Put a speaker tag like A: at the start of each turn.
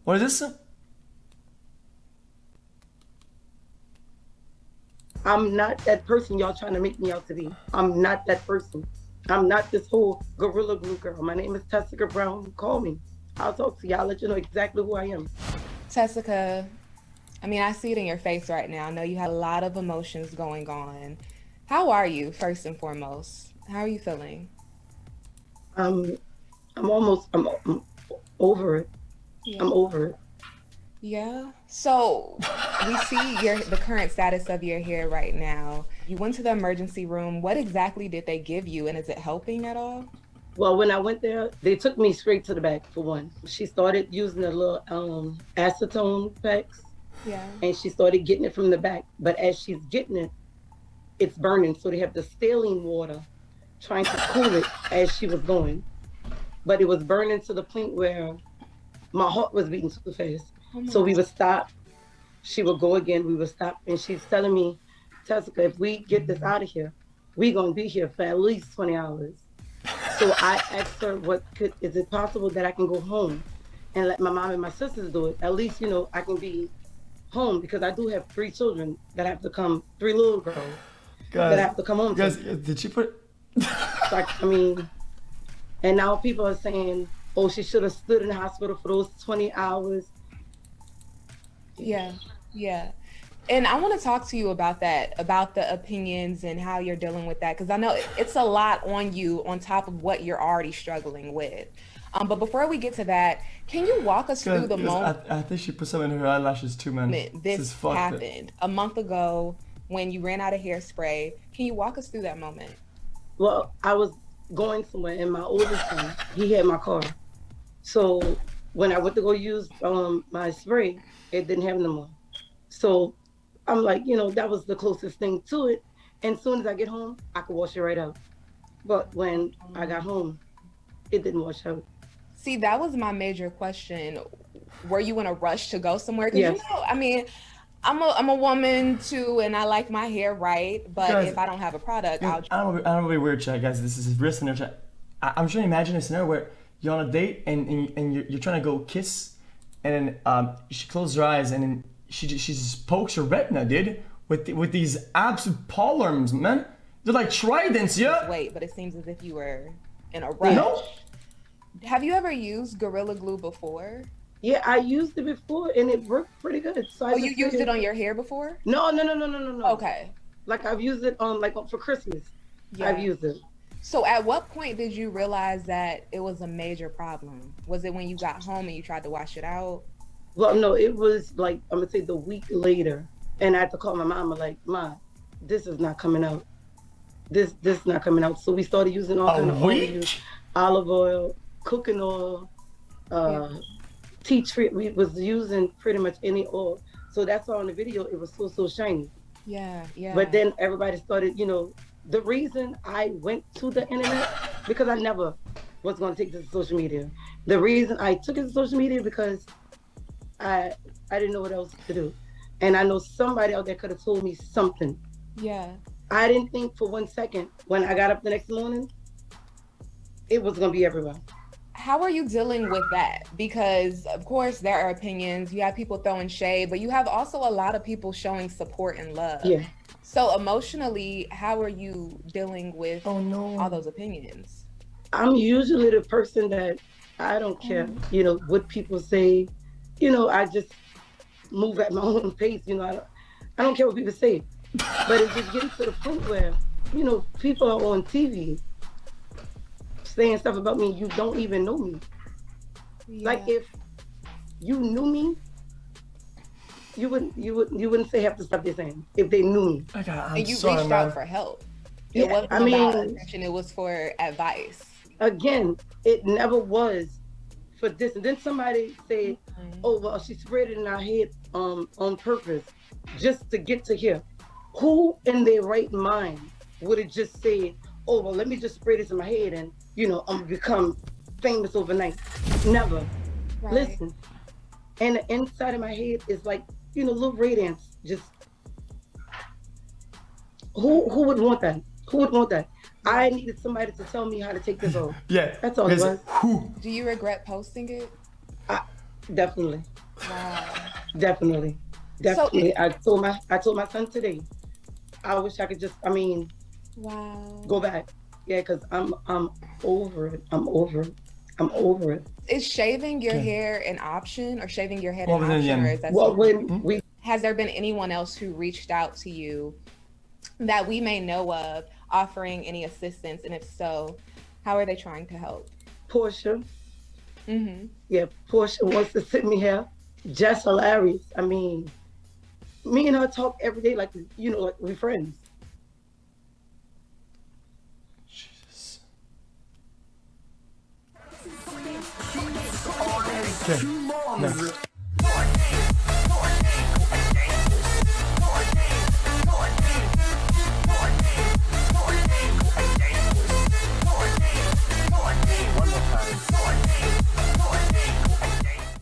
A: What is this?
B: I'm not that person y'all trying to make me out to be. I'm not that person. I'm not this whole gorilla glue girl. My name is Tessica Brown. Call me. I'll talk to y'all. I'll let you know exactly who I am.
C: Tessica, I mean, I see it in your face right now. I know you had a lot of emotions going on. How are you, first and foremost? How are you feeling?
B: I'm I'm over it.
C: Yeah.
B: I'm over it.
C: Yeah. So we see the current status of your hair right now. You went to the emergency room. What exactly did they give you, and is it helping at all?
B: Well, when I went there, they took me straight to the back for one. She started using the little acetone packs
C: Yeah.
B: and she started getting it from the back. But as she's getting it, it's burning. So they have the saline water trying to cool it as she was going. But it was burning to the point where my heart was beating too fast.
C: Oh my
B: So we
C: God.
B: would stop. She would go again. We would stop. And she's telling me, Tessica, if we get this out of here, we're going to be here for at least 20 hours. So I asked her, is it possible that I can go home and let my mom and my sisters do it? At least, I can be home because I do have three children that have to come, three little girls that
A: Guys,
B: have to come home to
A: guys,
B: me.
A: did she put?
B: So I mean, and now people are saying, oh, she should have stood in the hospital for those 20 hours.
C: Yeah. Yeah. And I want to talk to you about that, about the opinions and how you're dealing with that, because I know it's a lot on you on top of what you're already struggling with. But before we get to that, can you walk us through the
A: Guys,
C: moment
A: I think she put some in her eyelashes too, man. This is
C: this
A: fucked.
C: happened a month ago when you ran out of hairspray? Can you walk us through that moment?
B: Well, I was going somewhere and my oldest son, he had my car. So when I went to go use my spray, it didn't have no more. So I'm like, that was the closest thing to it. And as soon as I get home, I could wash it right out. But when I got home, it didn't wash out.
C: See, that was my major question. Were you in a rush to go somewhere? Because
B: Yes.
C: I mean, I'm a woman too, and I like my hair right. But
A: Guys,
C: if I don't have a product,
A: guys,
C: I'll.
A: I don't know, be weird, chat, guys. This is risk in their chat. I'm trying to imagine a scenario where you're on a date and you're trying to go kiss, and then she closes her eyes and then she just pokes your retina, dude, with these absolute palms, man. They're like tridents, yeah.
C: Wait, but it seems as if you were in a
B: Yeah.
C: rush.
A: No.
C: Have you ever used Gorilla Glue before?
B: Yeah, I used it before and it worked pretty good. So I
C: Oh, you
B: just
C: used it
B: figured,
C: on your hair before?
B: no, no, no, no, no, no, no.
C: Okay.
B: Like I've used it for Christmas. I've
C: Yeah.
B: used it.
C: So at what point did you realize that it was a major problem? Was it when you got home and you tried to wash it out?
B: Well, no, it was like I'm gonna say the week later, and I had to call my mama like, "Ma, this is not coming out. This is not coming out." So we started using all
A: A
B: kind of oil. We used
A: week?
B: olive oil, cooking oil,
C: Yeah.
B: uh, tea tree. We was using pretty much any oil. So that's why on the video it was so shiny.
C: Yeah.
B: But
C: Yeah.
B: then everybody started, the reason I went to the internet because I never was going to take this to social media. The reason I took it to social media because I I didn't know what else to do. And I know somebody out there could have told me something.
C: Yeah.
B: I didn't think for 1 second when I got up the next morning, it was gonna be everywhere.
C: How are you dealing with that? Because of course there are opinions. You have people throwing shade, but you have also a lot of people showing support and love.
B: Yeah.
C: So emotionally, how are you dealing with
A: Oh
C: all
A: no.
C: those opinions?
B: I'm usually the person that I don't care, what people say. I just move at my own pace. I don't care what people say. But it's just getting to the point where, people are on TV saying stuff about me. You don't even know me. Like
C: Yeah.
B: if you knew me, you wouldn't say half the stuff they're saying if they knew me.
A: Okay, I'm
C: And you
A: sorry,
C: reached out
A: man.
C: for help. It
B: Yeah,
C: wasn't
B: I
C: about
B: mean,
C: attention, it was for advice.
B: again, it never was for this. And then somebody said,
C: Mhm.
B: "Oh well, she sprayed it in our head on purpose, just to get to here." Who in their right mind would have just said, "Oh well, let me just spray this in my head and I'm gonna become famous overnight"? Never.
C: Right.
B: Listen, and the inside of my head is like little radiance. Just who would want that? Who would want that?
C: Yeah.
B: I needed somebody to tell me how to take this off.
A: Yeah,
B: That's all it
A: guys,
B: was.
A: who?
C: Do you regret posting it?
B: I, Definitely,
C: Wow.
B: definitely,
C: So,
B: definitely. I told my son today. I wish I could just, I mean,
C: wow.
B: go back. Yeah, because I'm over it. I'm over it. I'm over it.
C: Is shaving your
A: Okay.
C: hair an option or shaving your head
A: What
C: an
A: was it
C: option, or
A: again?
C: is that
B: Well,
C: something?
B: when we
C: Has there been anyone else who reached out to you that we may know of offering any assistance? And if so, how are they trying to help?
B: Portia,
C: Mm-hmm.
B: yeah, Portia wants to sit me here. Just hilarious. I mean, me and her talk every day like like we friends.
A: Jesus. Okay. Next.